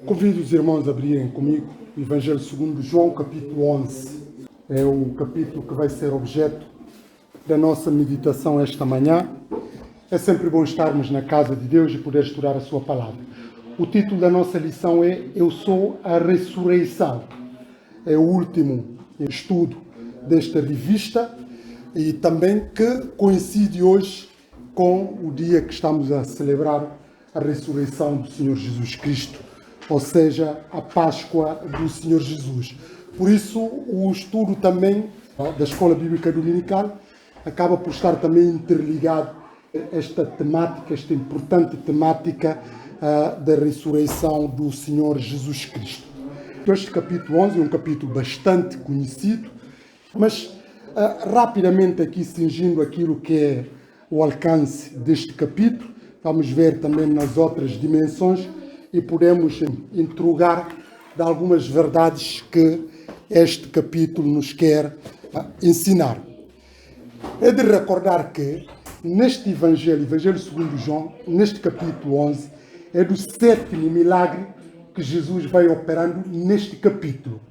Convido os irmãos a abrirem comigo o Evangelho segundo João, capítulo 11. É o capítulo que vai ser objeto da nossa meditação esta manhã. É sempre bom estarmos na casa de Deus e poder estudar a sua palavra. O título da nossa lição é Eu sou a ressurreição. É o último estudo desta revista e também que coincide hoje com o dia que estamos a celebrar a ressurreição do Senhor Jesus Cristo, ou seja, a Páscoa do Senhor Jesus. Por isso, o estudo também da Escola Bíblica Dominical acaba por estar também interligado a esta temática, esta importante temática da ressurreição do Senhor Jesus Cristo. Este capítulo 11 é um capítulo bastante conhecido, mas rapidamente aqui cingindo aquilo que é o alcance deste capítulo, vamos ver também nas outras dimensões e podemos interrogar de algumas verdades que este capítulo nos quer ensinar. É de recordar que neste Evangelho segundo João, neste capítulo 11, é do sétimo milagre que Jesus vai operando neste capítulo,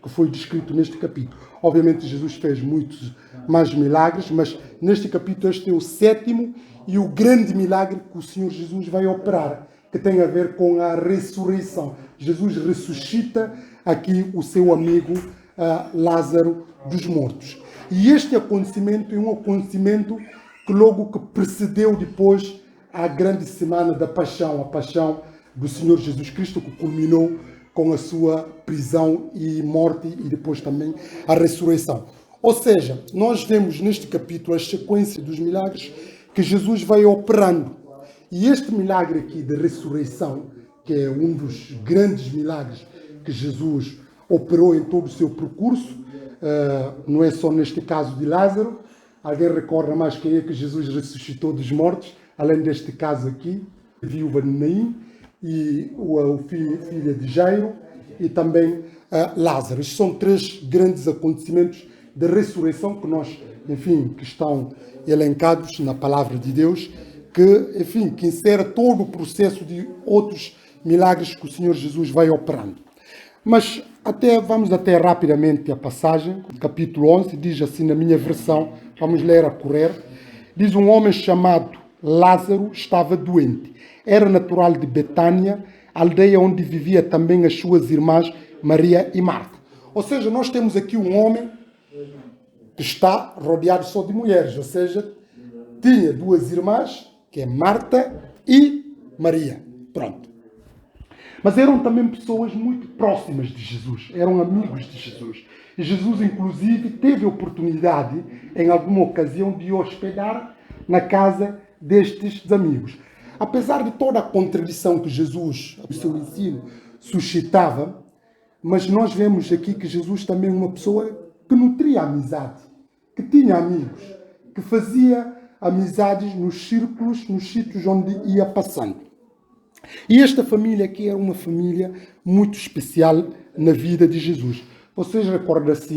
que foi descrito neste capítulo. Obviamente Jesus fez muitos mais milagres, mas neste capítulo este é o sétimo e o grande milagre que o Senhor Jesus vai operar, que tem a ver com a ressurreição. Jesus ressuscita aqui o seu amigo Lázaro dos mortos. E este acontecimento é um acontecimento que logo que precedeu depois a grande semana da paixão, a paixão do Senhor Jesus Cristo, que culminou com a sua prisão e morte e depois também a ressurreição. Ou seja, nós vemos neste capítulo a sequência dos milagres que Jesus vai operando. E este milagre aqui de ressurreição, que é um dos grandes milagres que Jesus operou em todo o seu percurso, não é só neste caso de Lázaro. Alguém recorda mais quem é que Jesus ressuscitou dos mortos, além deste caso aqui, a viúva de Naim, e filha de Jairo, e também Lázaro. Estes são três grandes acontecimentos de ressurreição que que estão elencados na palavra de Deus, que insere todo o processo de outros milagres que o Senhor Jesus vai operando. Mas vamos até rapidamente a passagem, capítulo 11, diz assim na minha versão, vamos ler a correr, diz: um homem chamado Lázaro estava doente. Era natural de Betânia, aldeia onde vivia também as suas irmãs Maria e Marta. Ou seja, nós temos aqui um homem que está rodeado só de mulheres, ou seja, tinha duas irmãs, que é Marta e Maria. Mas eram também pessoas muito próximas de Jesus, eram amigos de Jesus. E Jesus, inclusive, teve a oportunidade, em alguma ocasião, de hospedar na casa destes amigos. Apesar de toda a contradição que Jesus, o seu ensino, suscitava, mas nós vemos aqui que Jesus também é uma pessoa que nutria amizade, que tinha amigos, que fazia amizades nos círculos, nos sítios onde ia passando. E esta família aqui era uma família muito especial na vida de Jesus. Vocês recordam-se,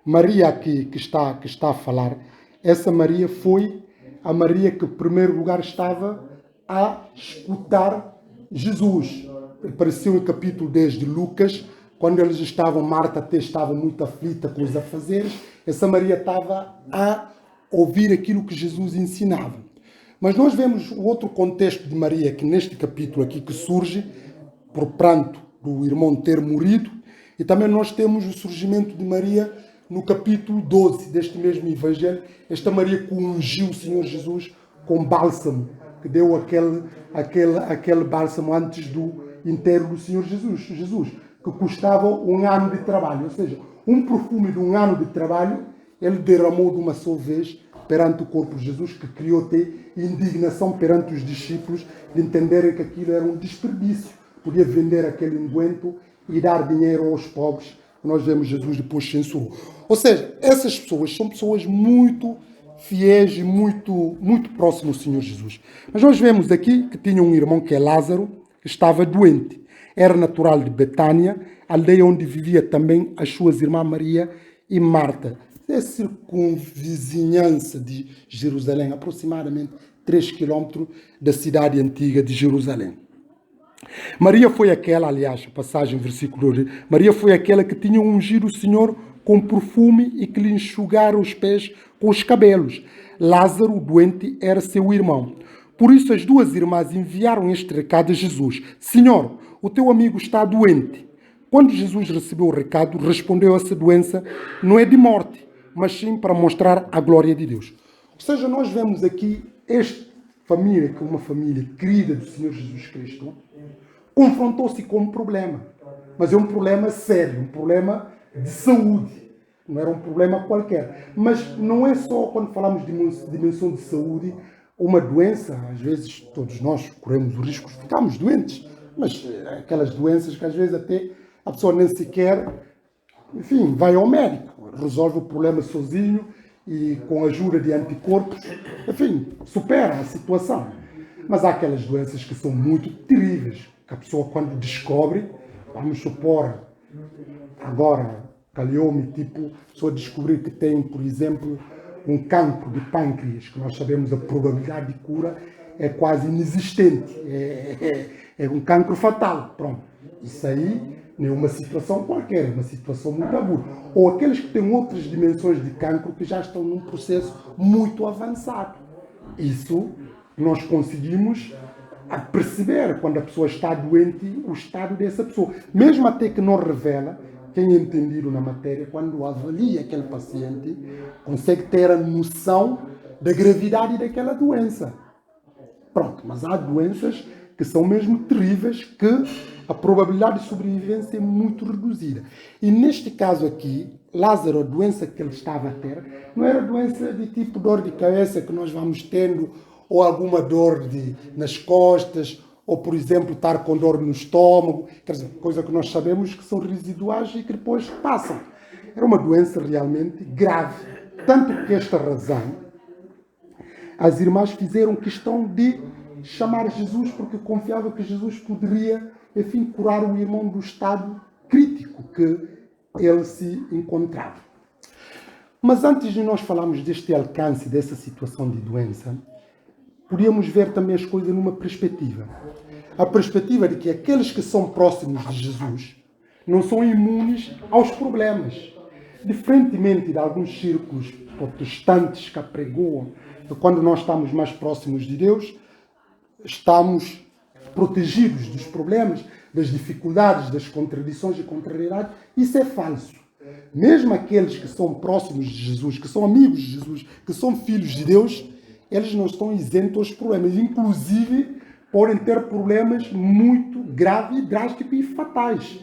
Maria aqui que está a falar, essa Maria foi a Maria que, em primeiro lugar, estava a escutar Jesus. Apareceu em capítulo 10 de Lucas, quando eles estavam, Marta até estava muito aflita com os afazeres, essa Maria estava a ouvir aquilo que Jesus ensinava. Mas nós vemos o outro contexto de Maria, que neste capítulo aqui, que surge por pranto do irmão ter morrido, e também nós temos o surgimento de Maria no capítulo 12 deste mesmo Evangelho, esta Maria que ungiu o Senhor Jesus com bálsamo, que deu aquele bálsamo antes do enterro do Senhor Jesus, que custava um ano de trabalho, ou seja, um perfume de um ano de trabalho, ele derramou de uma só vez perante o corpo de Jesus, que criou até indignação perante os discípulos de entenderem que aquilo era um desperdício. Podia vender aquele unguento e dar dinheiro aos pobres. Nós vemos Jesus depois censurou. Ou seja, essas pessoas são pessoas muito fiéis e muito próximas ao Senhor Jesus. Mas nós vemos aqui que tinha um irmão que é Lázaro, que estava doente. Era natural de Betânia, aldeia onde vivia também as suas irmãs Maria e Marta. É circunvizinhança de Jerusalém, aproximadamente 3 quilômetros da cidade antiga de Jerusalém. Maria foi aquela, aliás, passagem, versículo 2, Maria foi aquela que tinha ungido o Senhor com perfume e que lhe enxugara os pés com os cabelos. Lázaro, o doente, era seu irmão. Por isso as duas irmãs enviaram este recado a Jesus. Senhor, o teu amigo está doente. Quando Jesus recebeu o recado, respondeu: essa doença não é de morte, mas sim para mostrar a glória de Deus. Ou seja, nós vemos aqui esta família, que é uma família querida do Senhor Jesus Cristo, confrontou-se com um problema. Mas é um problema sério, um problema de saúde. Não era um problema qualquer. Mas não é só quando falamos de dimensão de saúde, uma doença. Às vezes todos nós corremos o risco de ficarmos doentes. Mas aquelas doenças que às vezes até a pessoa nem sequer, enfim, vai ao médico, resolve o problema sozinho e com a ajuda de anticorpos, enfim, supera a situação. Mas há aquelas doenças que são muito terríveis, que a pessoa quando descobre, vamos supor, agora, calhou-me, tipo, a pessoa descobrir que tem, por exemplo, um cancro de pâncreas, que nós sabemos a probabilidade de cura é quase inexistente, é um cancro fatal, pronto. Isso aí não é uma situação qualquer, é uma situação muito aguda. Ou aqueles que têm outras dimensões de cancro que já estão num processo muito avançado. Isso nós conseguimos perceber quando a pessoa está doente, o estado dessa pessoa. Mesmo até que não revela, quem é entendido na matéria, quando avalia aquele paciente, consegue ter a noção da gravidade daquela doença. Pronto, mas há doenças que são mesmo terríveis, que a probabilidade de sobrevivência é muito reduzida. E neste caso aqui, Lázaro, a doença que ele estava a ter, não era doença de tipo dor de cabeça que nós vamos tendo, ou alguma dor nas costas, ou, por exemplo, estar com dor no estômago, quer dizer, coisa que nós sabemos que são residuais e que depois passam. Era uma doença realmente grave. Tanto que esta razão, as irmãs fizeram questão de chamar Jesus, porque confiavam que Jesus poderia, enfim, curar o irmão do estado crítico que ele se encontrava. Mas antes de nós falarmos deste alcance, dessa situação de doença, podíamos ver também as coisas numa perspectiva. A perspectiva de que aqueles que são próximos de Jesus não são imunes aos problemas. Diferentemente de alguns círculos protestantes que apregoam que quando nós estamos mais próximos de Deus, estamos protegidos dos problemas, das dificuldades, das contradições e contrariedades. Isso é falso. Mesmo aqueles que são próximos de Jesus, que são amigos de Jesus, que são filhos de Deus, eles não estão isentos aos problemas. Inclusive, podem ter problemas muito graves, drásticos e fatais.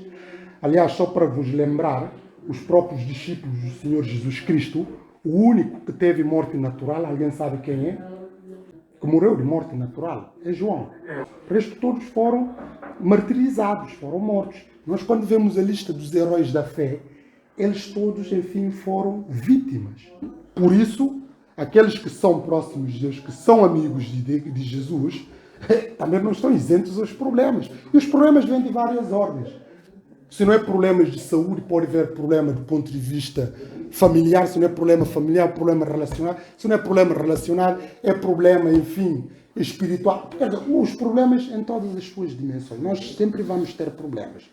Aliás, só para vos lembrar, os próprios discípulos do Senhor Jesus Cristo, o único que teve morte natural, alguém sabe quem é? Que morreu de morte natural, é João. O resto todos foram martirizados, foram mortos. Nós, quando vemos a lista dos heróis da fé, eles todos, enfim, foram vítimas. Por isso, aqueles que são próximos de Deus, que são amigos de Jesus, também não estão isentos aos problemas. E os problemas vêm de várias ordens. Se não é problemas de saúde, pode haver problema do ponto de vista familiar. Se não é problema familiar, problema relacional. Se não é problema relacional, é problema, enfim, espiritual. Os problemas em todas as suas dimensões. Nós sempre vamos ter problemas.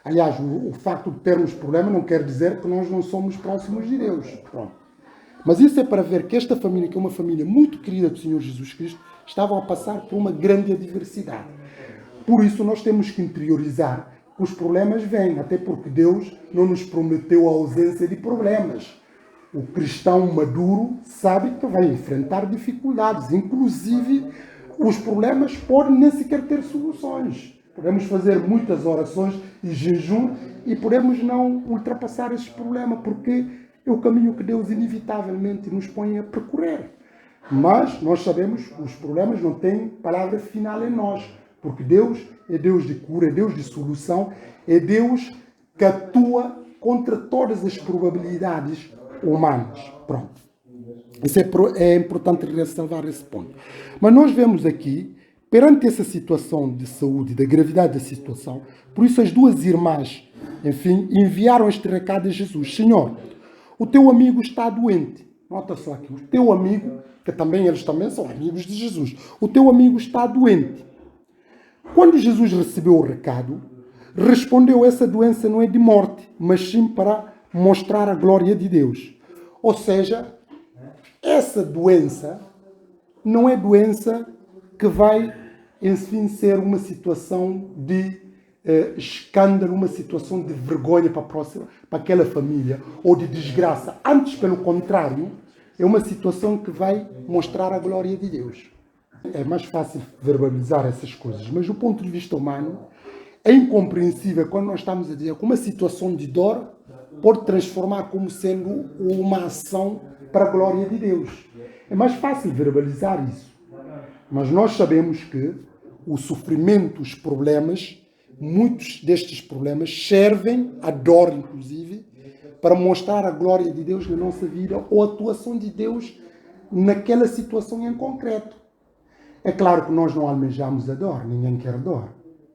Aliás, o facto de termos problemas não quer dizer que nós não somos próximos de Deus. Pronto. Mas isso é para ver que esta família, que é uma família muito querida do Senhor Jesus Cristo, estava a passar por uma grande adversidade. Por isso nós temos que interiorizar que os problemas vêm, até porque Deus não nos prometeu a ausência de problemas. O cristão maduro sabe que vai enfrentar dificuldades, inclusive os problemas podem nem sequer ter soluções. Podemos fazer muitas orações e jejum e podemos não ultrapassar esse problema, porque é o caminho que Deus inevitavelmente nos põe a percorrer. Mas nós sabemos que os problemas não têm palavra final em nós, porque Deus é Deus de cura, é Deus de solução, é Deus que atua contra todas as probabilidades humanas. Pronto. Isso é importante ressalvar esse ponto. Mas nós vemos aqui, perante essa situação de saúde, da gravidade da situação, por isso as duas irmãs, enfim, enviaram este recado a Jesus. Senhor, o teu amigo está doente. Nota só aqui, o teu amigo, que também eles também são amigos de Jesus. O teu amigo está doente. Quando Jesus recebeu o recado, respondeu: essa doença não é de morte, mas sim para mostrar a glória de Deus. Ou seja, essa doença não é doença que vai, enfim, ser uma situação de escândalo, uma situação de vergonha para aquela família, ou de desgraça. Antes, pelo contrário, é uma situação que vai mostrar a glória de Deus. É mais fácil verbalizar essas coisas, mas do ponto de vista humano, é incompreensível quando nós estamos a dizer que uma situação de dor pode transformar como sendo uma ação para a glória de Deus. É mais fácil verbalizar isso. Mas nós sabemos que o sofrimento, os problemas, muitos destes problemas servem, a dor inclusive, para mostrar a glória de Deus na nossa vida ou a atuação de Deus naquela situação em concreto. É claro que nós não almejamos a dor, ninguém quer dor.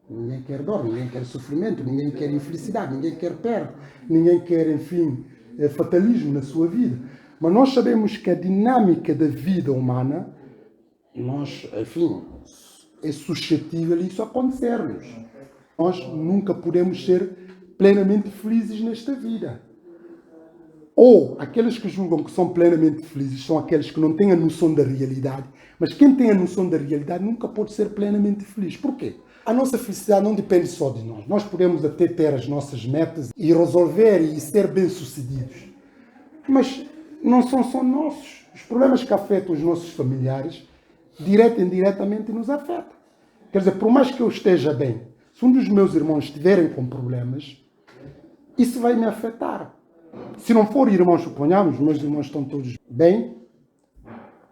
Ninguém quer dor, ninguém quer sofrimento, ninguém quer infelicidade, ninguém quer perda, ninguém quer, enfim, fatalismo na sua vida. Mas nós sabemos que a dinâmica da vida humana, nós, enfim, é suscetível a isso acontecer-nos. Nós nunca podemos ser plenamente felizes nesta vida. Ou aqueles que julgam que são plenamente felizes são aqueles que não têm a noção da realidade. Mas quem tem a noção da realidade nunca pode ser plenamente feliz. Por quê? A nossa felicidade não depende só de nós. Nós podemos até ter as nossas metas e resolver e ser bem-sucedidos. Mas não são só nossos. Os problemas que afetam os nossos familiares, direta e indiretamente, nos afetam. Quer dizer, por mais que eu esteja bem, se um dos meus irmãos estiverem com problemas, isso vai me afetar. Se não for irmãos, suponhamos, meus irmãos estão todos bem,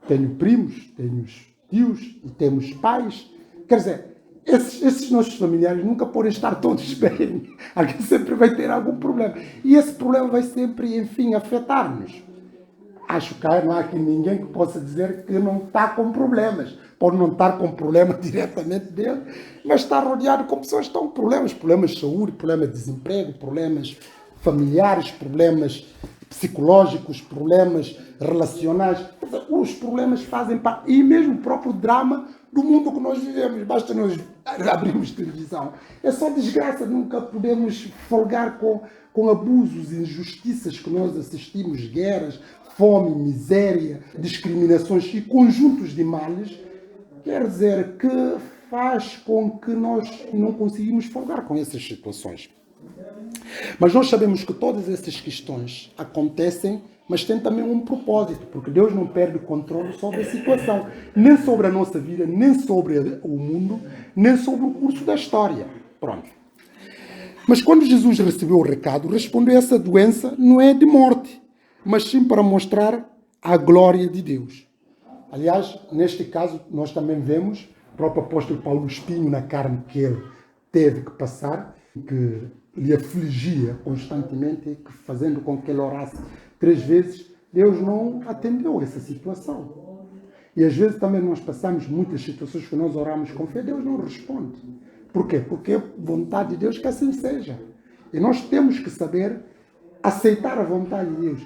tenho primos, tenho tios e temos pais. Quer dizer, esses nossos familiares nunca podem estar todos bem. Alguém sempre vai ter algum problema. E esse problema vai sempre, enfim, afetar-nos. Acho que não há aqui ninguém que possa dizer que não está com problemas. Pode não estar com problema diretamente dele, mas está rodeado com pessoas que estão com problemas. Problemas de saúde, problemas de desemprego, problemas familiares, problemas psicológicos, problemas relacionais. Os problemas fazem parte, e mesmo o próprio drama do mundo que nós vivemos. Basta nós abrirmos televisão. É só desgraça, nunca podemos folgar com abusos e injustiças que nós assistimos, guerras, fome, miséria, discriminações e conjuntos de males. Quer dizer que faz com que nós não conseguimos folgar com essas situações. Mas nós sabemos que todas essas questões acontecem, mas têm também um propósito, porque Deus não perde o controle sobre a situação, nem sobre a nossa vida, nem sobre o mundo, nem sobre o curso da história. Pronto. Mas quando Jesus recebeu o recado, respondeu: essa doença não é de morte, mas sim para mostrar a glória de Deus. Aliás, neste caso, nós também vemos o próprio apóstolo Paulo, o espinho na carne que ele teve que passar, que lhe afligia constantemente, fazendo com que ele orasse 3 vezes. Deus não atendeu essa situação. E às vezes também nós passamos muitas situações que nós oramos com fé, Deus não responde. Por quê? Porque é vontade de Deus que assim seja. E nós temos que saber aceitar a vontade de Deus.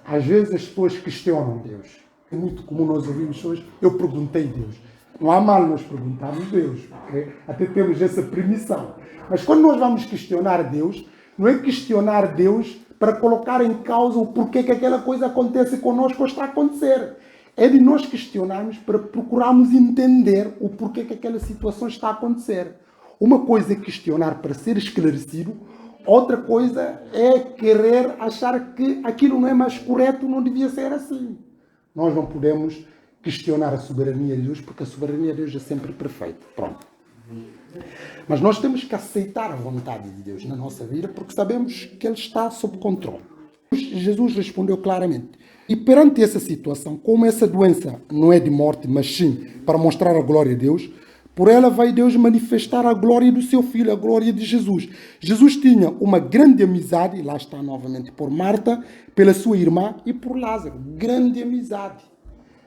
Às vezes as pessoas questionam Deus. É muito comum nós ouvirmos hoje: eu perguntei a Deus. Não há mal nós perguntarmos a Deus, porque até temos essa permissão. Mas quando nós vamos questionar Deus, não é questionar Deus para colocar em causa o porquê que aquela coisa acontece connosco ou está a acontecer. É de nós questionarmos para procurarmos entender o porquê que aquela situação está a acontecer. Uma coisa é questionar para ser esclarecido, outra coisa é querer achar que aquilo não é mais correto, não devia ser assim. Nós não podemos questionar a soberania de Deus, porque a soberania de Deus é sempre perfeita. Pronto. Mas nós temos que aceitar a vontade de Deus na nossa vida, porque sabemos que Ele está sob controle. Jesus respondeu claramente. E perante essa situação, como essa doença não é de morte, mas sim para mostrar a glória de Deus, por ela vai Deus manifestar a glória do seu Filho, a glória de Jesus. Jesus tinha uma grande amizade, e lá está novamente, por Marta, pela sua irmã e por Lázaro. Grande amizade.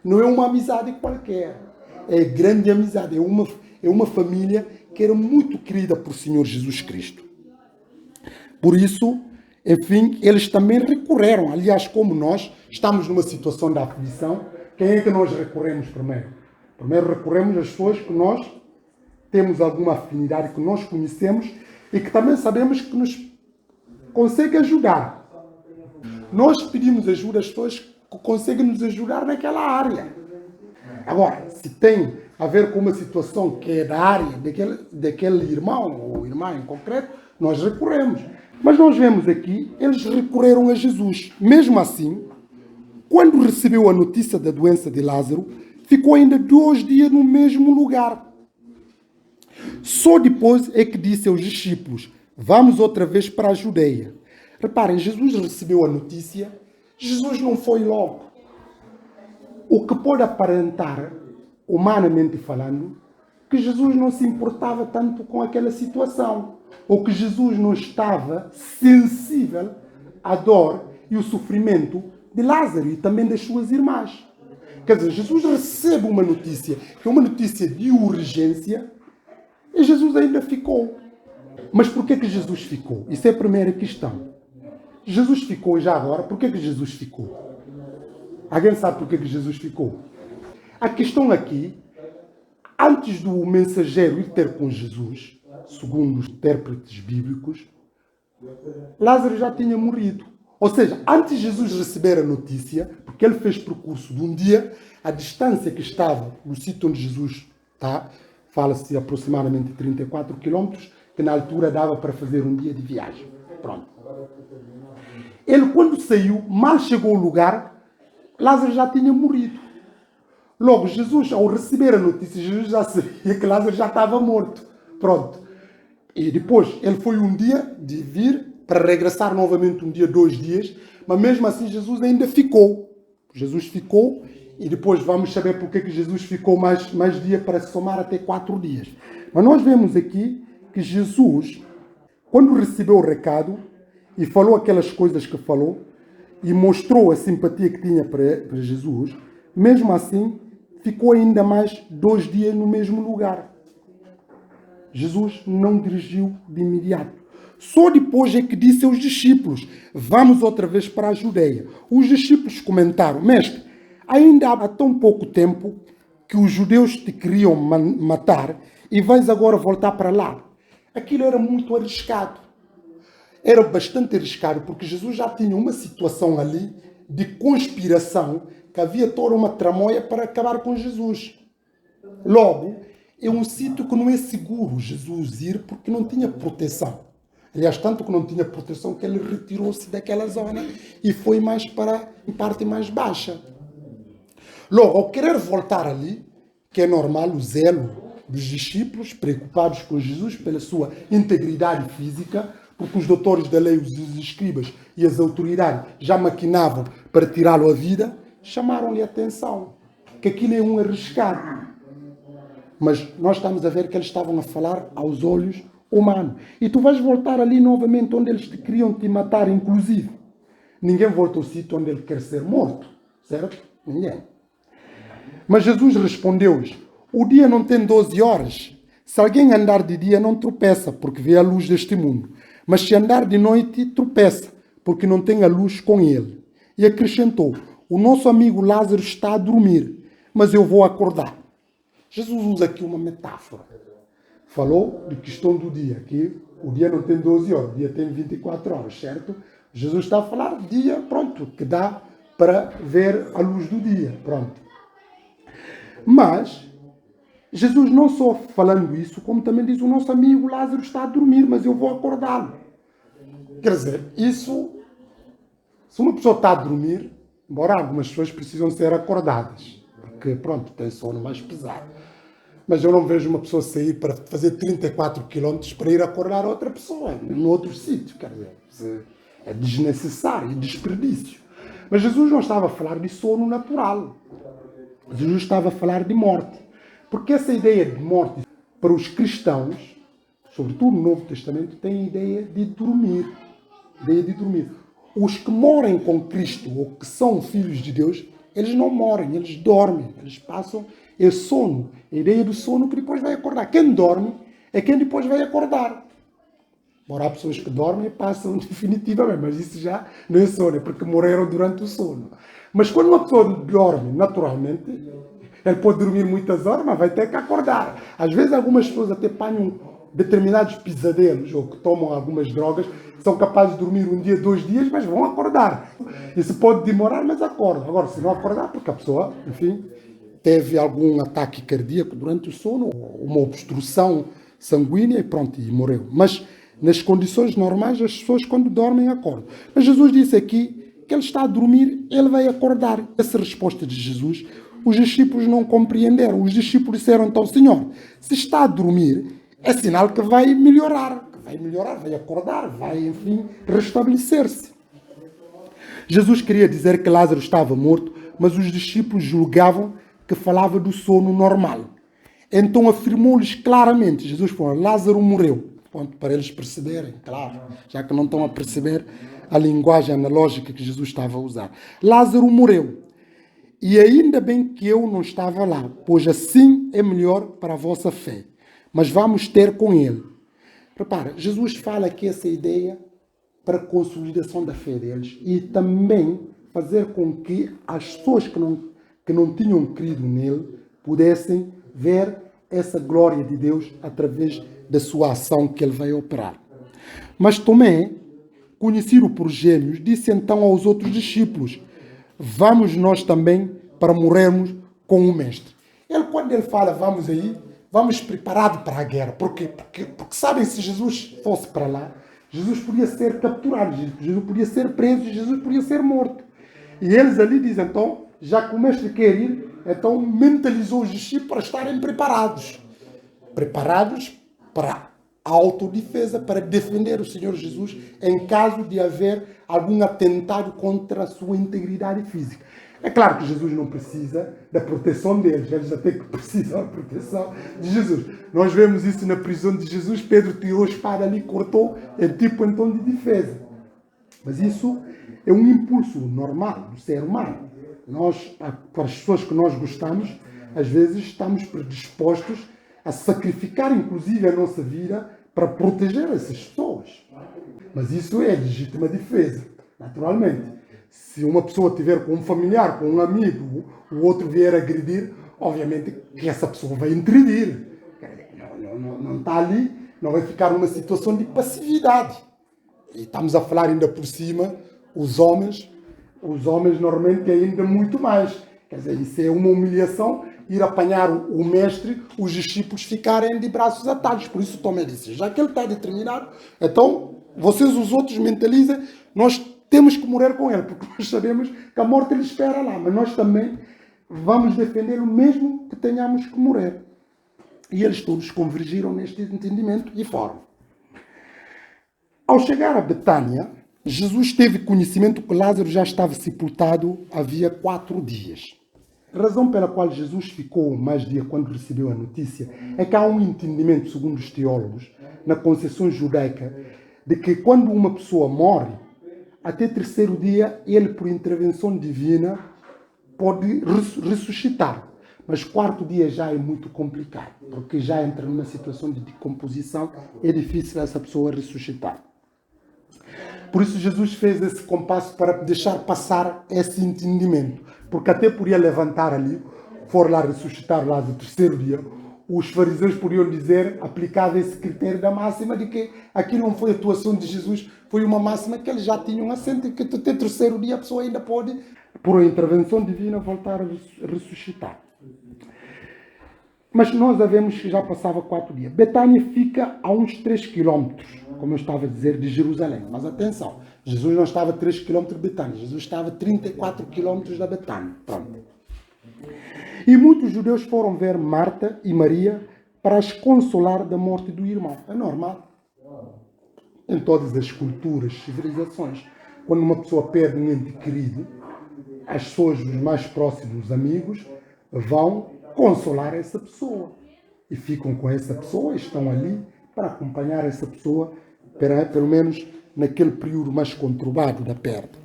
Não é uma amizade qualquer. É grande amizade. É uma família que era muito querida por Senhor Jesus Cristo. Por isso, enfim, eles também recorreram. Aliás, como nós estamos numa situação de aflição, quem é que nós recorremos primeiro? Primeiro recorremos às pessoas que nós temos alguma afinidade, que nós conhecemos e que também sabemos que nos consegue ajudar. Nós pedimos ajuda às pessoas que conseguem nos ajudar naquela área. Agora, se tem a ver com uma situação que é da área daquele irmão ou irmã em concreto, nós recorremos. Mas nós vemos aqui, eles recorreram a Jesus. Mesmo assim, quando recebeu a notícia da doença de Lázaro, ficou ainda 2 dias no mesmo lugar. Só depois é que disse aos discípulos: vamos outra vez para a Judeia. Reparem, Jesus recebeu a notícia, Jesus não foi logo. O que pode aparentar, humanamente falando, que Jesus não se importava tanto com aquela situação, ou que Jesus não estava sensível à dor e o sofrimento de Lázaro e também das suas irmãs. Quer dizer, Jesus recebe uma notícia, que é uma notícia de urgência, e Jesus ainda ficou. Mas por que Jesus ficou? Isso é a primeira questão. Jesus ficou já agora, por que Jesus ficou? Alguém sabe por que Jesus ficou? A questão aqui, antes do mensageiro ir ter com Jesus, segundo os intérpretes bíblicos, Lázaro já tinha morrido. Ou seja, antes de Jesus receber a notícia, porque ele fez percurso de um dia, a distância que estava no sítio onde Jesus está, fala-se aproximadamente 34 quilômetros, que na altura dava para fazer um dia de viagem. Pronto. Ele, quando saiu, mal chegou ao lugar, Lázaro já tinha morrido. Logo, Jesus, ao receber a notícia, Jesus já sabia que Lázaro já estava morto. Pronto. E depois, ele foi um dia de vir para regressar novamente um dia, 2 dias, mas mesmo assim Jesus ainda ficou. Jesus ficou e depois vamos saber porque que Jesus ficou mais dia para se somar até 4 dias. Mas nós vemos aqui que Jesus, quando recebeu o recado e falou aquelas coisas que falou e mostrou a simpatia que tinha para Jesus, mesmo assim ficou ainda mais 2 dias no mesmo lugar. Jesus não dirigiu de imediato. Só depois é que disse aos discípulos: vamos outra vez para a Judeia. Os discípulos comentaram: mestre, ainda há tão pouco tempo que os judeus te queriam matar e vais agora voltar para lá. Aquilo era muito arriscado. Era bastante arriscado porque Jesus já tinha uma situação ali de conspiração, que havia toda uma tramóia para acabar com Jesus. Logo, é um sítio que não é seguro Jesus ir porque não tinha proteção. Aliás, tanto que não tinha proteção que ele retirou-se daquela zona e foi mais para em parte mais baixa. Logo, ao querer voltar ali, que é normal o zelo dos discípulos preocupados com Jesus pela sua integridade física, porque os doutores da lei, os escribas e as autoridades já maquinavam para tirá-lo à vida, chamaram-lhe a atenção, que aquilo é um arriscado. Mas nós estamos a ver que eles estavam a falar aos olhos humanos. E tu vais voltar ali novamente onde eles queriam te matar, inclusive. Ninguém volta ao sítio onde ele quer ser morto, certo? Ninguém. Mas Jesus respondeu-lhes: o dia não tem 12 horas. Se alguém andar de dia não tropeça, porque vê a luz deste mundo. Mas se andar de noite, tropeça, porque não tem a luz com ele. E acrescentou: o nosso amigo Lázaro está a dormir, mas eu vou acordar. Jesus usa aqui uma metáfora. Falou de questão do dia, que o dia não tem 12 horas, o dia tem 24 horas, certo? Jesus está a falar dia, pronto, que dá para ver a luz do dia, pronto. Mas Jesus não só falando isso, como também diz: o nosso amigo Lázaro está a dormir, mas eu vou acordá-lo. Quer dizer, isso, se uma pessoa está a dormir, embora algumas pessoas precisam ser acordadas, porque pronto, tem sono mais pesado. Mas eu não vejo uma pessoa sair para fazer 34 quilômetros para ir acordar outra pessoa, num outro sítio, quer dizer, é desnecessário, é desperdício. Mas Jesus não estava a falar de sono natural. Jesus estava a falar de morte. Porque essa ideia de morte, para os cristãos, sobretudo no Novo Testamento, tem a ideia de dormir. Ideia de dormir. Os que morem com Cristo, ou que são filhos de Deus, eles não morrem, eles dormem, eles passam, é sono. A ideia do sono que depois vai acordar. Quem dorme é quem depois vai acordar. Embora há pessoas que dormem e passam definitivamente, mas isso já não é sono, é porque morreram durante o sono. Mas quando uma pessoa dorme naturalmente, Ele pode dormir muitas horas, mas vai ter que acordar. Às vezes algumas pessoas até apanham determinados pesadelos ou que tomam algumas drogas, são capazes de dormir um dia, 2 dias, mas vão acordar. Isso pode demorar, mas acordam. Agora, se não acordar, porque a pessoa, enfim, teve algum ataque cardíaco durante o sono, uma obstrução sanguínea e pronto, e morreu. Mas nas condições normais, as pessoas quando dormem acordam. Mas Jesus disse aqui que ele está a dormir, ele vai acordar. Essa resposta de Jesus, os discípulos não compreenderam. Os discípulos disseram então, Senhor, se está a dormir, é sinal que vai melhorar. Vai acordar, vai, enfim, restabelecer-se. Jesus queria dizer que Lázaro estava morto, mas os discípulos julgavam que falava do sono normal. Então afirmou-lhes claramente, Jesus falou, Lázaro morreu. Ponto, para eles perceberem, claro, já que não estão a perceber a linguagem analógica que Jesus estava a usar. Lázaro morreu. E ainda bem que eu não estava lá, pois assim é melhor para a vossa fé. Mas vamos ter com ele. Repara, Jesus fala aqui essa ideia para a consolidação da fé deles e também fazer com que as pessoas que não tinham crido nele pudessem ver essa glória de Deus através da sua ação que ele vai operar. Mas Tomé, conhecido por gêmeos, disse então aos outros discípulos, vamos nós também para morrermos com o mestre. Quando ele fala, vamos aí, vamos preparados para a guerra. Por quê? Porque sabem, se Jesus fosse para lá, Jesus podia ser capturado, Jesus podia ser preso, Jesus podia ser morto. E eles ali dizem, então, já que o mestre quer ir, então mentalizou os discípulos para estarem preparados. Preparados para a autodefesa, para defender o Senhor Jesus em caso de haver algum atentado contra a sua integridade física. É claro que Jesus não precisa da proteção deles, eles até que precisam da proteção de Jesus. Nós vemos isso na prisão de Jesus, Pedro tirou a espada ali, cortou, é tipo em tom de defesa. Mas isso é um impulso normal do ser humano. Nós, para as pessoas que nós gostamos, às vezes estamos predispostos a sacrificar inclusive a nossa vida para proteger essas pessoas. Mas isso é legítima defesa, naturalmente. Se uma pessoa tiver com um familiar, com um amigo, o outro vier agredir, obviamente que essa pessoa vai intervir. Não está ali, não vai ficar numa situação de passividade. E estamos a falar ainda por cima, os homens normalmente ainda muito mais. Quer dizer, isso é uma humilhação, ir apanhar o mestre, os discípulos ficarem de braços atados. Por isso Tomé disse, já que ele está determinado, então vocês os outros mentalizem, nós temos que morrer com ele, porque nós sabemos que a morte ele espera lá, mas nós também vamos defendê-lo mesmo que tenhamos que morrer. E eles todos convergiram neste entendimento e foram. Ao chegar a Betânia, Jesus teve conhecimento que Lázaro já estava sepultado havia 4 dias. A razão pela qual Jesus ficou mais dia quando recebeu a notícia é que há um entendimento, segundo os teólogos, na concepção judaica, de que quando uma pessoa morre, até 3º dia, ele, por intervenção divina, pode ressuscitar. Mas 4º dia já é muito complicado, porque já entra numa situação de decomposição, é difícil essa pessoa ressuscitar. Por isso Jesus fez esse compasso para deixar passar esse entendimento. Porque até podia levantar ali, for lá ressuscitar lá do 3º dia, os fariseus podiam dizer, aplicado esse critério da máxima, de que aquilo não foi a atuação de Jesus, foi uma máxima que eles já tinham assento, que até 3º dia a pessoa ainda pode, por intervenção divina, voltar a ressuscitar. Mas nós sabemos que já passava 4 dias. Betânia fica a uns 3 quilômetros, como eu estava a dizer, de Jerusalém. Mas atenção, Jesus não estava a 3 quilômetros de Betânia, Jesus estava a 34 quilômetros da Betânia. Pronto. E muitos judeus foram ver Marta e Maria para as consolar da morte do irmão. É normal. Em todas as culturas, civilizações, quando uma pessoa perde um ente querido, as pessoas, os mais próximos, os amigos, vão consolar essa pessoa. E ficam com essa pessoa, estão ali para acompanhar essa pessoa, pelo menos naquele período mais conturbado da perda.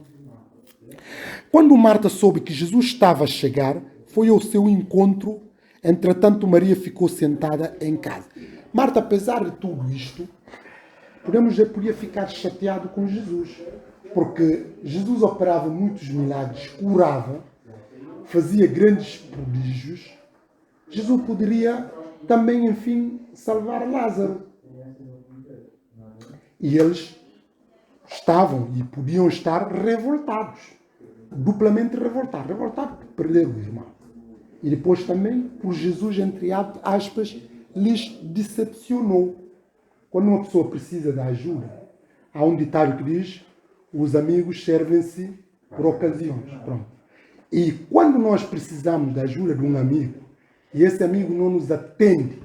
Quando Marta soube que Jesus estava a chegar, foi ao seu encontro. Entretanto, Maria ficou sentada em casa. Marta, apesar de tudo isto, podemos dizer, podia ficar chateado com Jesus, porque Jesus operava muitos milagres, curava, fazia grandes prodígios, Jesus poderia também, enfim, salvar Lázaro. E eles estavam e podiam estar revoltados, duplamente revoltados. Revoltados por perder o irmão. E depois também por Jesus, entre aspas, lhes decepcionou. Quando uma pessoa precisa de ajuda, há um ditado que diz: os amigos servem-se por ocasiões. Pronto. E quando nós precisamos da ajuda de um amigo, e esse amigo não nos atende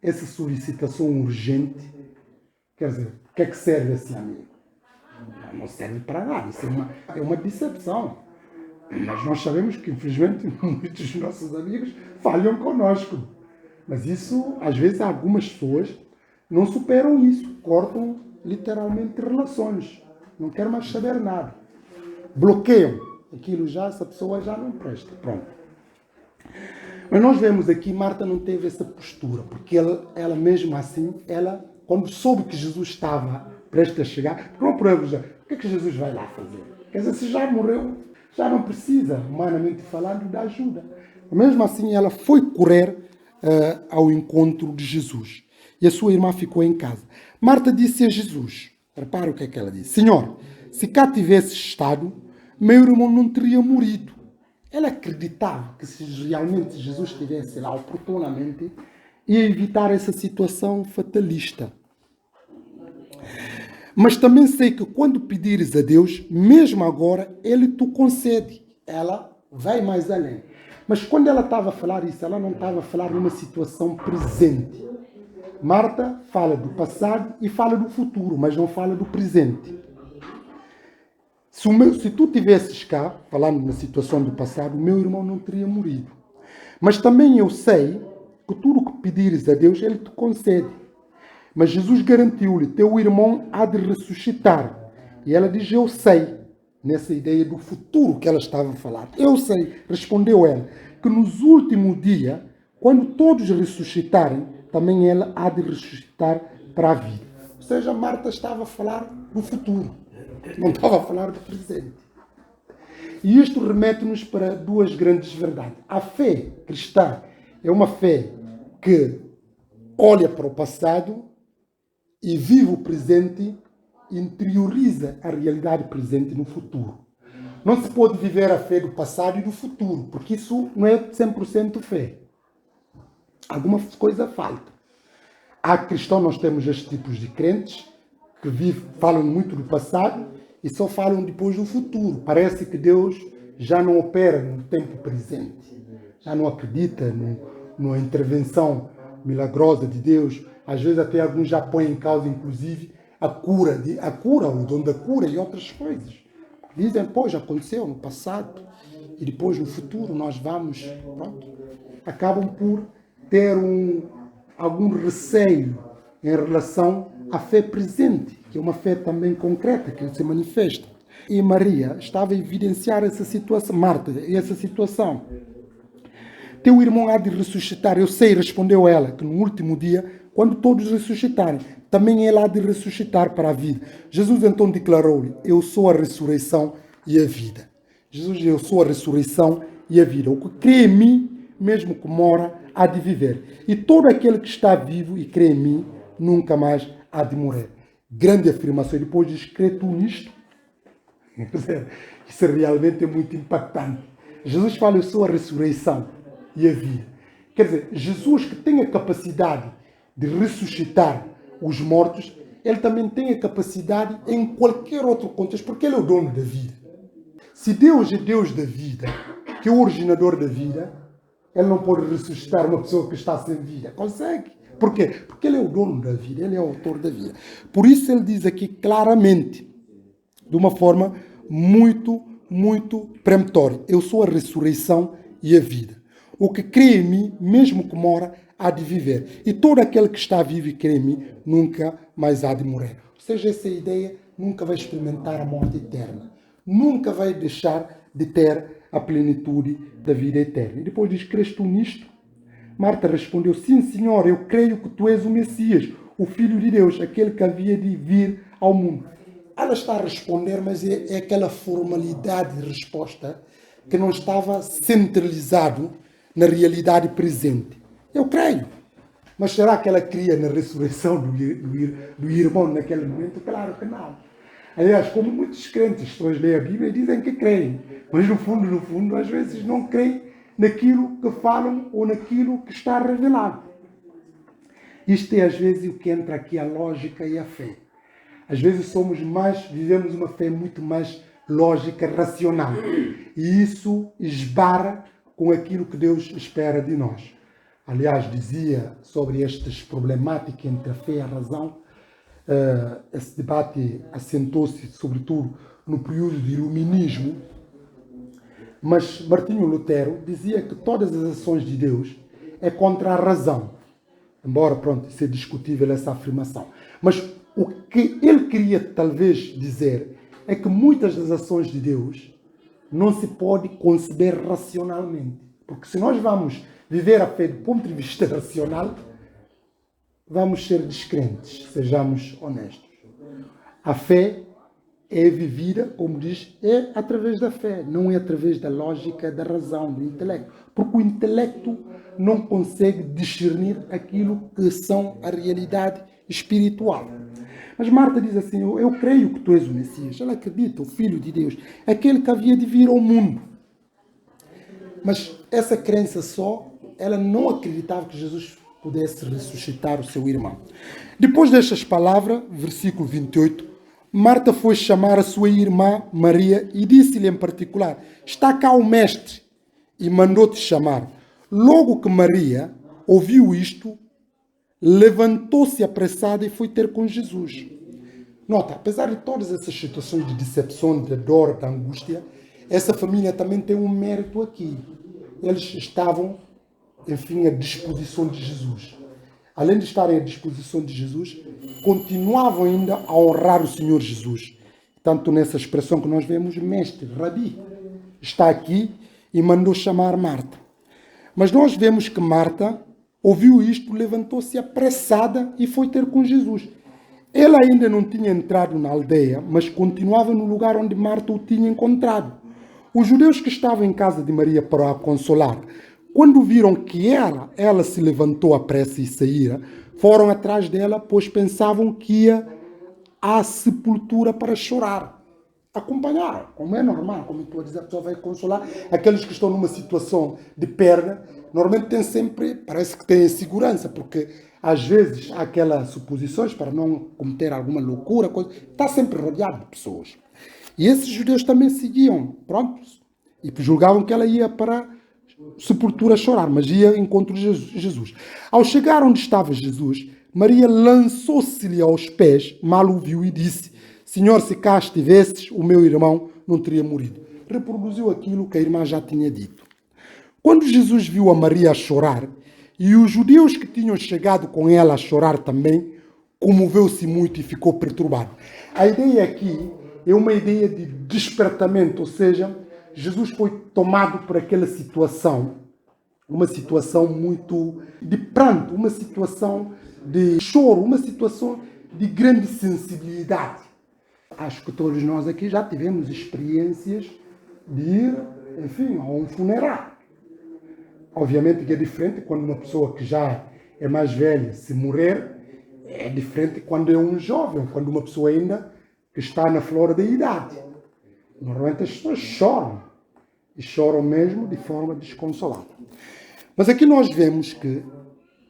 essa solicitação urgente, quer dizer, o que é que serve esse amigo? Não serve para nada. Isso é uma decepção. Mas nós sabemos que, infelizmente, muitos dos nossos amigos falham conosco. Mas isso, às vezes, algumas pessoas não superam isso. Cortam, literalmente, relações. Não querem mais saber nada. Bloqueiam. Aquilo já, essa pessoa já não presta. Pronto. Mas nós vemos aqui, Marta não teve essa postura. Porque ela mesmo assim, quando soube que Jesus estava prestes a chegar, não perguntou, o que é que Jesus vai lá fazer? Quer dizer, se já morreu, já não precisa, humanamente falando, da ajuda. Mesmo assim, ela foi correr ao encontro de Jesus. E a sua irmã ficou em casa. Marta disse a Jesus, repara o que é que ela disse: Senhor, se cá tivesse estado, meu irmão não teria morrido. Ela acreditava que se realmente Jesus estivesse lá oportunamente, ia evitar essa situação fatalista. Mas também sei que quando pedires a Deus, mesmo agora, Ele te concede. Ela vai mais além. Mas quando ela estava a falar isso, ela não estava a falar numa situação presente. Marta fala do passado e fala do futuro, mas não fala do presente. Se tu tivesses cá, falando na situação do passado, o meu irmão não teria morrido. Mas também eu sei que tudo o que pedires a Deus, Ele te concede. Mas Jesus garantiu-lhe, teu irmão há de ressuscitar. E ela diz, eu sei. Nessa ideia do futuro que ela estava a falar. Eu sei, respondeu ela, que nos últimos dias, quando todos ressuscitarem, também ela há de ressuscitar para a vida. Ou seja, Marta estava a falar do futuro. Não estava a falar do presente. E isto remete-nos para duas grandes verdades. A fé cristã é uma fé que olha para o passado e vive o presente, interioriza a realidade presente no futuro. Não se pode viver a fé do passado e do futuro, porque isso não é 100% fé. Alguma coisa falta. Há cristãos, nós temos estes tipos de crentes que falam muito do passado e só falam depois do futuro. Parece que Deus já não opera no tempo presente. Já não acredita numa intervenção milagrosa de Deus. Às vezes até alguns já põem em causa, inclusive, a cura, o dom da cura e outras coisas. Dizem, pois, aconteceu no passado e depois no futuro nós vamos, pronto. Acabam por ter algum receio em relação à fé presente, que é uma fé também concreta, que se manifesta. E Maria estava a evidenciar essa situação, Marta, essa situação. Teu irmão há de ressuscitar. Eu sei, respondeu ela, que no último dia, quando todos ressuscitarem, também ele há de ressuscitar para a vida. Jesus então declarou-lhe, eu sou a ressurreição e a vida. Jesus, eu sou a ressurreição e a vida. O que crê em mim, mesmo que mora, há de viver. E todo aquele que está vivo e crê em mim, nunca mais há de morrer. Grande afirmação. E depois diz, crê tu nisto? Isso realmente é muito impactante. Jesus fala, eu sou a ressurreição e a vida. Quer dizer, Jesus que tem a capacidade de ressuscitar os mortos, ele também tem a capacidade em qualquer outro contexto, porque ele é o dono da vida. Se Deus é Deus da vida, que é o originador da vida, ele não pode ressuscitar uma pessoa que está sem vida. Consegue. Por quê? Porque ele é o dono da vida, ele é o autor da vida. Por isso ele diz aqui claramente, de uma forma muito, muito peremptória, eu sou a ressurreição e a vida. O que crê em mim, mesmo que mora, há de viver. E todo aquele que está vivo e crê em mim, nunca mais há de morrer. Ou seja, essa ideia nunca vai experimentar a morte eterna. Nunca vai deixar de ter a plenitude da vida eterna. E depois diz, crês tu nisto? Marta respondeu, sim, Senhor, eu creio que tu és o Messias, o Filho de Deus, aquele que havia de vir ao mundo. Ela está a responder, mas é aquela formalidade de resposta que não estava centralizado na realidade presente? Eu creio. Mas será que ela cria na ressurreição do irmão naquele momento? Claro que não. Aliás, como muitos crentes, pessoas leem a Bíblia e dizem que creem, mas no fundo, às vezes não creem naquilo que falam ou naquilo que está revelado. Isto é às vezes o que entra aqui a lógica e a fé. Às vezes vivemos uma fé muito mais lógica, racional. E isso esbarra com aquilo que Deus espera de nós. Aliás, dizia sobre estas problemáticas entre a fé e a razão, esse debate assentou-se sobretudo no período do Iluminismo, mas Martinho Lutero dizia que todas as ações de Deus é contra a razão. Embora, pronto, isso é discutível essa afirmação. Mas o que ele queria talvez dizer é que muitas das ações de Deus não se pode conceber racionalmente. Porque se nós vamos viver a fé do ponto de vista racional, vamos ser descrentes, sejamos honestos. A fé é vivida, como diz, é através da fé, não é através da lógica, da razão, do intelecto. Porque o intelecto não consegue discernir aquilo que são a realidade espiritual. Mas Marta diz assim, eu creio que tu és o Messias. Ela acredita, o Filho de Deus, aquele que havia de vir ao mundo. Mas essa crença só, ela não acreditava que Jesus pudesse ressuscitar o seu irmão. Depois destas palavras, versículo 28, Marta foi chamar a sua irmã Maria e disse-lhe em particular, está cá o mestre, e mandou-te chamar. Logo que Maria ouviu isto, levantou-se apressada e foi ter com Jesus. Nota, apesar de todas essas situações de decepção, de dor, de angústia, essa família também tem um mérito aqui. Eles estavam, enfim, à disposição de Jesus. Além de estarem à disposição de Jesus, continuavam ainda a honrar o Senhor Jesus. Tanto nessa expressão que nós vemos, mestre, rabi, está aqui e mandou chamar Marta. Mas nós vemos que Marta ouviu isto, levantou-se apressada e foi ter com Jesus. Ela ainda não tinha entrado na aldeia, mas continuava no lugar onde Marta o tinha encontrado. Os judeus que estavam em casa de Maria para a consolar, quando viram que ela se levantou à pressa e saíra, foram atrás dela, pois pensavam que ia à sepultura para chorar. Acompanharam, como é normal, como estou a dizer, a pessoa vai consolar. Aqueles que estão numa situação de perda, normalmente têm sempre, parece que têm segurança, porque às vezes há aquelas suposições para não cometer alguma loucura, está sempre rodeado de pessoas. E esses judeus também seguiam, prontos, e julgavam que ela ia para a sepultura chorar, mas ia ao encontro de Jesus. Ao chegar onde estava Jesus, Maria lançou-se-lhe aos pés, mal o viu e disse, Senhor, se cá estivesses, o meu irmão não teria morrido. Reproduziu aquilo que a irmã já tinha dito. Quando Jesus viu a Maria a chorar, e os judeus que tinham chegado com ela a chorar também, comoveu-se muito e ficou perturbado. A ideia aqui é uma ideia de despertamento, ou seja, Jesus foi tomado por aquela situação, uma situação muito de pranto, uma situação de choro, uma situação de grande sensibilidade. Acho que todos nós aqui já tivemos experiências de ir, enfim, a um funeral. Obviamente que é diferente quando uma pessoa que já é mais velha se morrer, é diferente quando é um jovem, quando uma pessoa ainda que está na flor da idade. Normalmente as pessoas choram, e choram mesmo de forma desconsolada. Mas aqui nós vemos que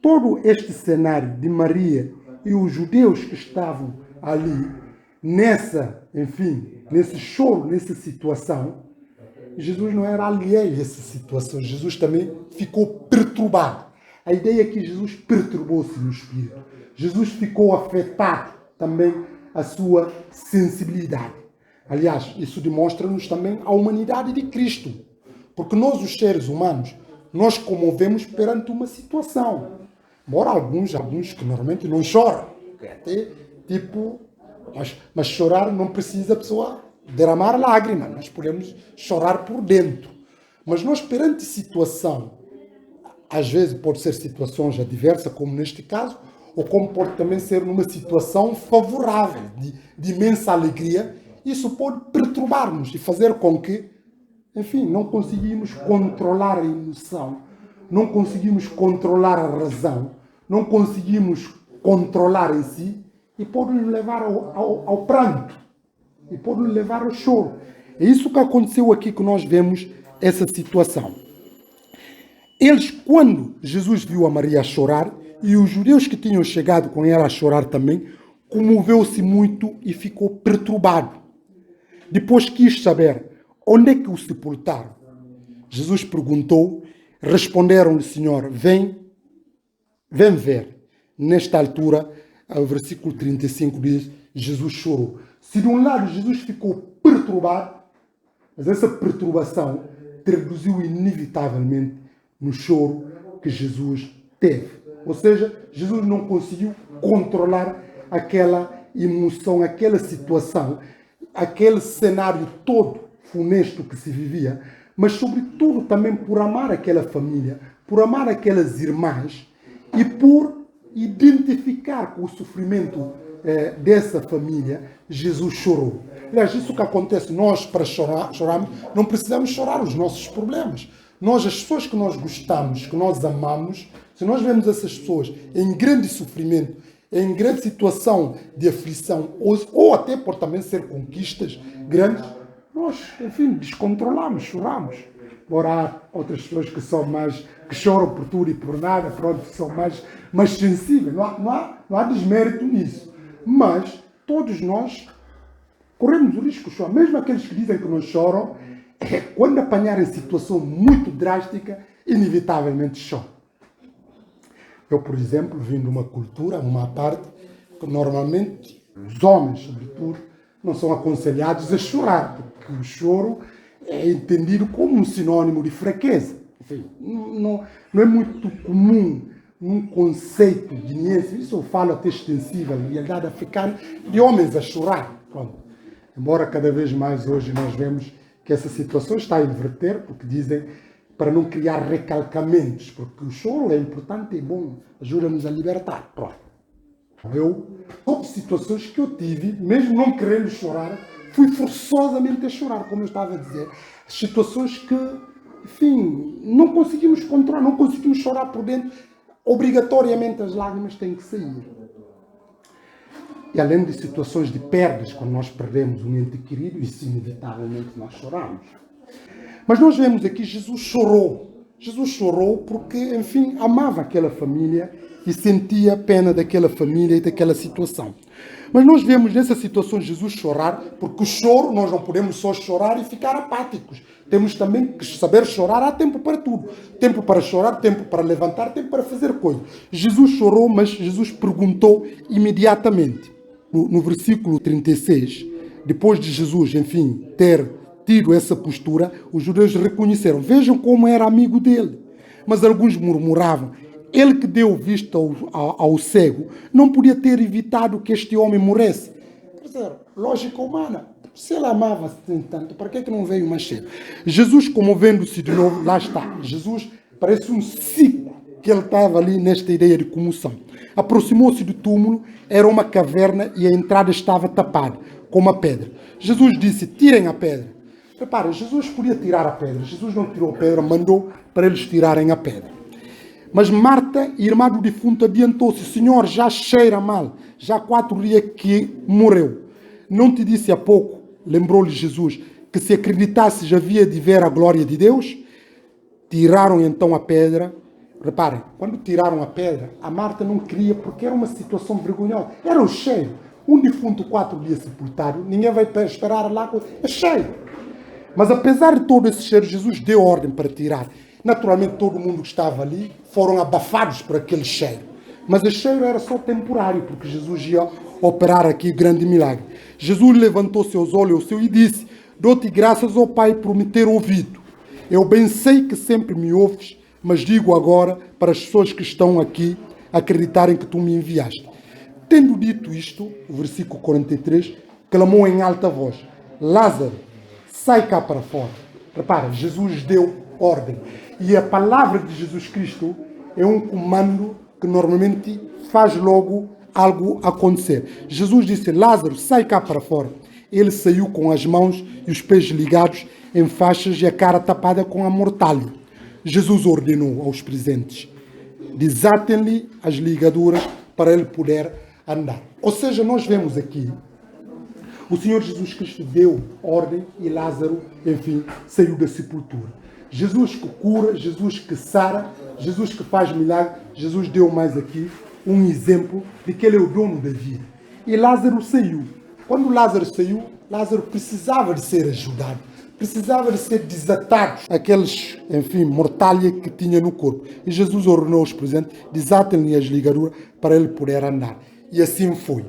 todo este cenário de Maria e os judeus que estavam ali, nesse choro, nessa situação, Jesus não era alheio a essa situação. Jesus também ficou perturbado. A ideia é que Jesus perturbou-se no espírito. Jesus ficou afetado também a sua sensibilidade. Aliás, isso demonstra-nos também a humanidade de Cristo. Porque nós, os seres humanos, nós comovemos perante uma situação. Embora alguns que normalmente não choram. Até, mas chorar não precisa a pessoa derramar lágrimas. Nós podemos chorar por dentro. Mas nós, perante situação, às vezes pode ser situações adversas, como neste caso, ou como pode também ser numa situação favorável, de imensa alegria, isso pode perturbar-nos e fazer com que, enfim, não conseguimos controlar a emoção. não conseguimos controlar a razão, não conseguimos controlar em si, e pode nos levar ao pranto, e pode nos levar ao choro. É isso que aconteceu aqui, que nós vemos essa situação. Eles, quando Jesus viu a Maria chorar, e os judeus que tinham chegado com ela a chorar também, comoveu-se muito e ficou perturbado. Depois quis saber onde é que o sepultaram. Jesus perguntou, responderam-lhe: Senhor, vem ver. Nesta altura, o versículo 35 diz, Jesus chorou. Se de um lado Jesus ficou perturbado, mas essa perturbação traduziu inevitavelmente no choro que Jesus teve. Ou seja, Jesus não conseguiu controlar aquela emoção, aquela situação, aquele cenário todo funesto que se vivia, mas sobretudo também por amar aquela família, por amar aquelas irmãs e por identificar com o sofrimento dessa família, Jesus chorou. Aliás, isso que acontece, nós para chorarmos, não precisamos chorar os nossos problemas. Nós, as pessoas que nós gostamos, que nós amamos, se nós vemos essas pessoas em grande sofrimento, em grande situação de aflição, ou até por também ser conquistas grandes, nós, enfim, descontrolamos, choramos. Agora há outras pessoas que são mais, que choram por tudo e por nada, pronto, são mais sensíveis. Não há desmérito nisso. Mas todos nós corremos o risco de chorar. Mesmo aqueles que dizem que não choram, quando apanharem situação muito drástica, inevitavelmente choram. Eu, por exemplo, vim de uma cultura, uma parte, que normalmente os homens, sobretudo, não são aconselhados a chorar, porque o choro é entendido como um sinônimo de fraqueza. Enfim, não é muito comum num conceito guineense, isso eu falo até extensível, na realidade africana, de homens a chorar. Pronto. Embora cada vez mais hoje nós vemos que essa situação está a inverter, porque dizem para não criar recalcamentos, porque o choro é importante e bom, ajuda-nos a libertar. Pronto. Houve situações que eu tive, mesmo não querendo chorar, fui forçosamente a chorar, como eu estava a dizer. Situações que, enfim, não conseguimos controlar, não conseguimos chorar por dentro. Obrigatoriamente as lágrimas têm que sair. E além de situações de perdas, quando nós perdemos um ente querido, isso inevitavelmente nós choramos. Mas nós vemos aqui, Jesus chorou. Jesus chorou porque, enfim, amava aquela família e sentia pena daquela família e daquela situação. Mas nós vemos nessa situação Jesus chorar, porque o choro, nós não podemos só chorar e ficar apáticos. Temos também que saber chorar, há tempo para tudo. Tempo para chorar, tempo para levantar, tempo para fazer coisas. Jesus chorou, mas Jesus perguntou imediatamente. No versículo 36, depois de Jesus, enfim, ter tido essa postura, os judeus reconheceram. Vejam como era amigo dele. Mas alguns murmuravam. Ele que deu vista ao cego não podia ter evitado que este homem morresse. Quer dizer, lógica humana. Se ele amava assim tanto, para que não veio mais cedo? Jesus, comovendo-se de novo, lá está. Jesus parece um ciclo que ele estava ali nesta ideia de comoção. Aproximou-se do túmulo, era uma caverna e a entrada estava tapada com uma pedra. Jesus disse, tirem a pedra. Repara, Jesus podia tirar a pedra. Jesus não tirou a pedra, mandou para eles tirarem a pedra. Mas Marta, irmã do defunto, adiantou-se. Senhor, já cheira mal. Já há 4 dias que morreu. Não te disse há pouco, lembrou-lhe Jesus, que se acreditasses havia de ver a glória de Deus? Tiraram então a pedra. Reparem, quando tiraram a pedra, a Marta não queria porque era uma situação vergonhosa. Era o cheiro. Um defunto 4 dias sepultado, ninguém vai esperar lá. É cheiro. Mas apesar de todo esse cheiro, Jesus deu ordem para tirar. Naturalmente, todo mundo que estava ali foram abafados por aquele cheiro. Mas o cheiro era só temporário, porque Jesus ia operar aqui grande milagre. Jesus levantou seus olhos ao céu e disse, dou-te graças, ó Pai, por me ter ouvido. Eu bem sei que sempre me ouves, mas digo agora para as pessoas que estão aqui acreditarem que tu me enviaste. Tendo dito isto, o versículo 43, clamou em alta voz, Lázaro, sai cá para fora. Repara, Jesus deu ordem. E a palavra de Jesus Cristo é um comando que normalmente faz logo algo acontecer. Jesus disse, Lázaro, sai cá para fora. Ele saiu com as mãos e os pés ligados em faixas e a cara tapada com a mortalha. Jesus ordenou aos presentes: desatem-lhe as ligaduras para ele poder andar. Ou seja, nós vemos aqui, o Senhor Jesus Cristo deu ordem e Lázaro, enfim, saiu da sepultura. Jesus que cura, Jesus que sara, Jesus que faz milagre, Jesus deu mais aqui um exemplo de que ele é o dono da vida. E Lázaro saiu. Quando Lázaro saiu, Lázaro precisava de ser ajudado, precisava de ser desatado aqueles, enfim, mortalha que tinha no corpo. E Jesus ordenou aos presentes: desatem-lhe as ligaduras para ele poder andar. E assim foi.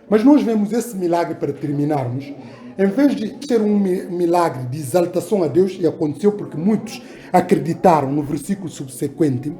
Mas nós vemos esse milagre, para terminarmos, em vez de ser um milagre de exaltação a Deus, e aconteceu porque muitos acreditaram no versículo subsequente,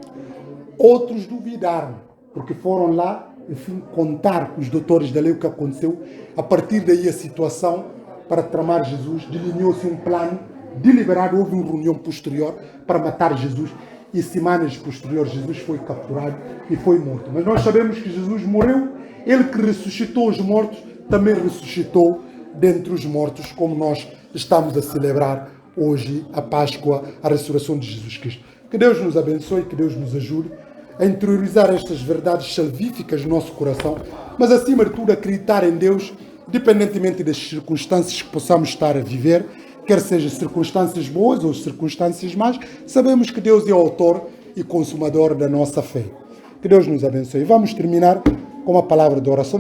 outros duvidaram, porque foram lá, enfim, contar com os doutores da lei o que aconteceu. A partir daí a situação, para tramar Jesus, delineou-se um plano deliberado. Houve uma reunião posterior para matar Jesus, e semanas posteriores Jesus foi capturado e foi morto. Mas nós sabemos que Jesus morreu, ele que ressuscitou os mortos, também ressuscitou dentre os mortos, como nós estamos a celebrar hoje a Páscoa, a ressurreição de Jesus Cristo. Que Deus nos abençoe, que Deus nos ajude a interiorizar estas verdades salvíficas no nosso coração, mas acima de tudo acreditar em Deus, independentemente das circunstâncias que possamos estar a viver, quer sejam circunstâncias boas ou circunstâncias más, sabemos que Deus é o autor e consumador da nossa fé. Que Deus nos abençoe. Vamos terminar com uma palavra de oração.